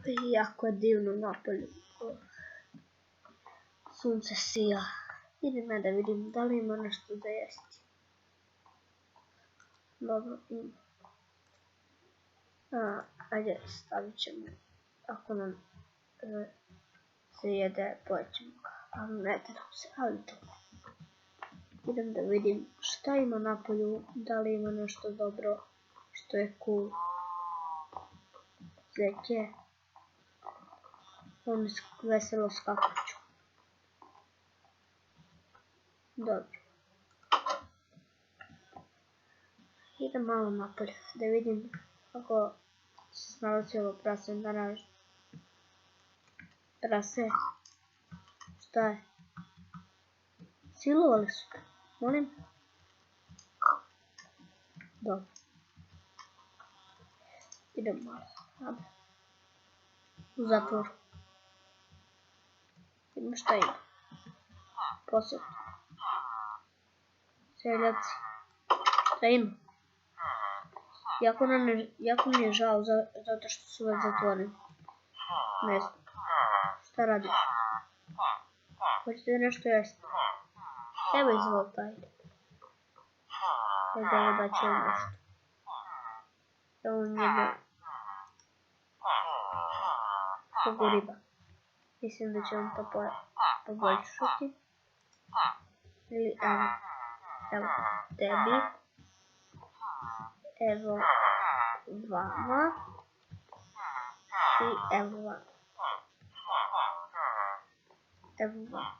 Jako je divno napolju. Sunce sija. Idem ja da vidim da li ima nešto da jesti. Dobro, ima. Ajde, stavit ćemo. Ako nam se jede, pojećemo ga. Ali ne trebam se, ali to. Idem da vidim šta ima napolju, da li ima nešto dobro, što je cool. Zeke. Oni veselo skakuću. Dobro. Idem malo napolje da vidim kako se snalazi ovo prase na ražnju. Prase. Šta je? Silovali su. Molim? Dobro. Idem malo. U zatvoru. Idemo šta ima. Posjet. Seljaci. Šta ima? Jako mi je žao zato što su već zatvoreni. Ne znam. Šta radiš? Hoćete nešto jesti? Evo izvolite, ajde. Ajde, evo da ću vam nešto. Evo njega. Kogu riba. Mislim da će vam to poboljšati. Ili evo tebi. Evo vama. I evo vama. Evo vama.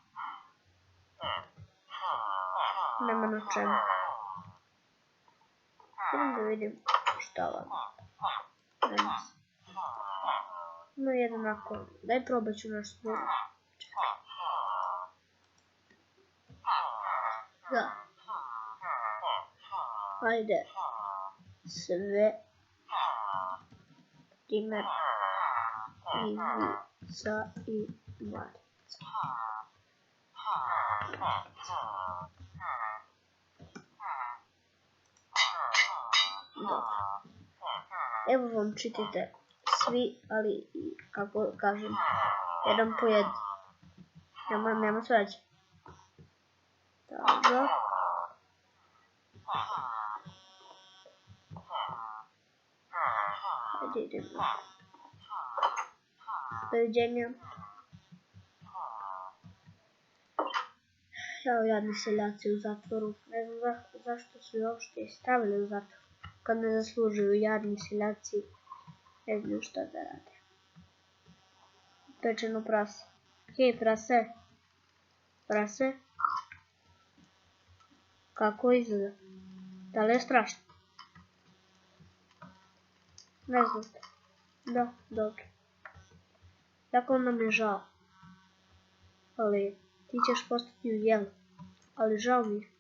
Nema na čemu. Idem da vidim šta vam. Danas. No jedan ako. Daj probat ću nešto drugo. Čekaj. Da. Ajde. Sve. Primer. Ivica i Marica. Dobro. Evo vam čitajte svi, ali kako kažem, jedan po jedan. Nema svađe. Dobro. Ajde idemo. Doviđenja. Evo jadni seljaci u zatvoru. Ne znam zašto su ih uopšte stavili u zatvor. Kad ne zaslužuju jadni seljaci. Ne znaju šta da rade. Pečeno prase. Hej prase. Prase. Kako izgleda? Da li je strašno? Ne znate. Da, dobro. Jako nam je žao. Ali ti ćeš postati u jelu. Ali žao mi je.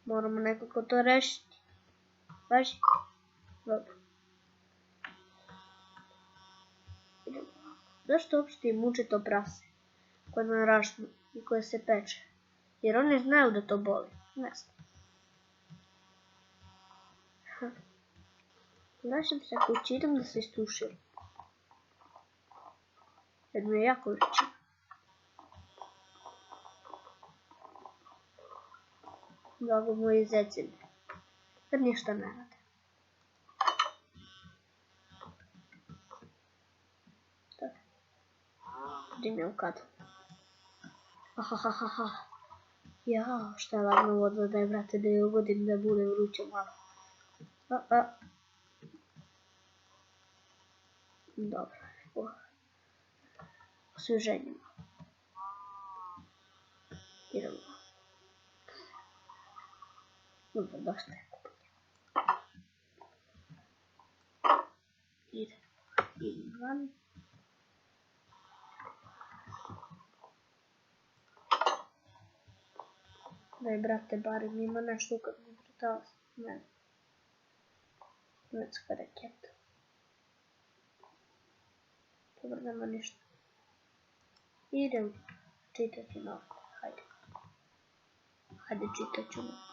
Moramo nekako to rešiti. Važi? Dobro. Idemo. Zašto uopšte im muče to prase? Koje narašnu i koje se peče? Jer oni znaju da to boli. Ne znam. Vraćam se kući, idem da se istuširam. Jer mi je jako vruće. Blago moji zecine. Kad ništa ne rade. Tako. Dim je u kadu. Ahahaha. Jao, šta je ladno vodno da je, brate, da je ugodim da bude vruće malo. Dobro. Osvježenje malo. Idemo. Dobro, dosta je kupanje. Idem van. Daj, brate, barem ima nešto kad mi pritala sam. Ne. Necka raketa. Dobro, nema ništa. Idem čitati novine. Hajde. Hajde, čitat ću novine.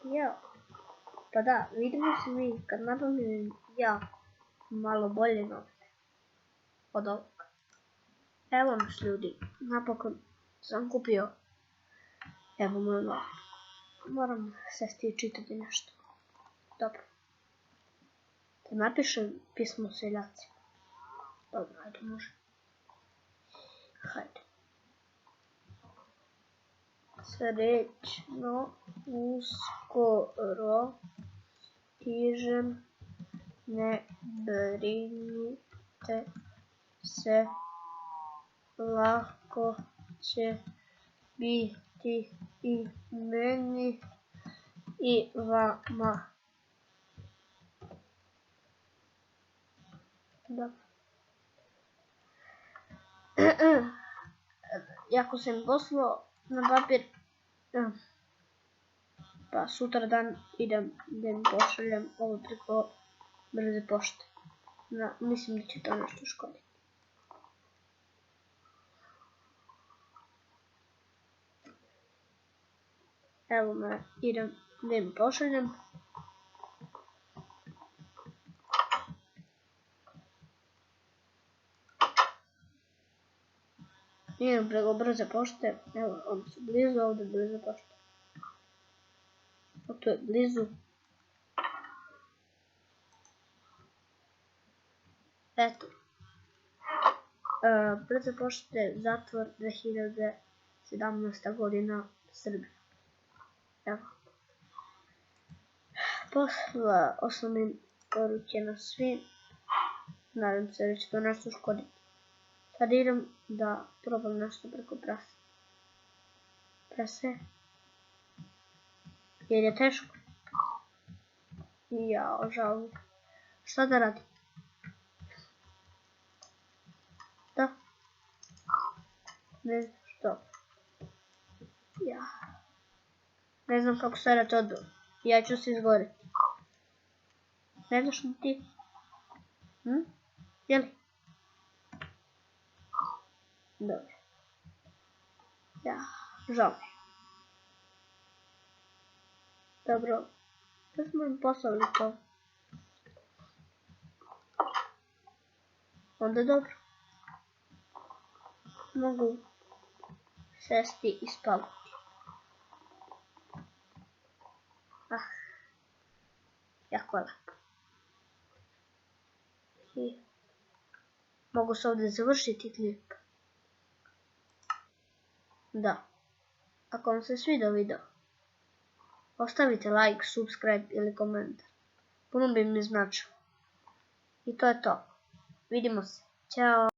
Jao. Pa da, vidimo se mi kad nabavim jako malo bolje novine od ovoga. Evo nas ljudi, napokon sam kupio, evo moju novinu. Moram sesti i čitati nešto. Dobro. Da napišem pismo seljacima. Dobro, ajde, može. Hajde. Srećno, uskoro stižem, ne brinite se, lako će biti i meni i vama. Da. Jako sam poslao na papir, pa sutra dan idem da im pošaljem ovo preko brze pošte. Mislim da će to nešto škoditi. Evo me, idem da im pošaljem. Idem preko brze pošte, evo, oni su blizu, ovdje brze pošte. To je blizu. Eto. Brze pošte, zatvor 2017. godina, Srbija. Evo. Poslao sam im poruke na svi. Nadam se da će to nešto škoditi. Sad idem da probam nešto preko prase. Prase. Jer je teško. Jao, žao. Šta da radim? Da. Ne znam što. Ja. Ne znam kako sada to odbilo. Ja ću se izgoriti. Ne znaš li ti? Jeli? Dobro. Ja, žao mi. Dobro. Da smo im poslali to. Onda dobro. Mogu sesti i spavati. Jako je lepo. I mogu se ovdje završiti klip. Da. Ako vam se svidio video, ostavite like, subscribe ili komentar. Puno bi mi značilo. I to je to. Vidimo se. Ćao.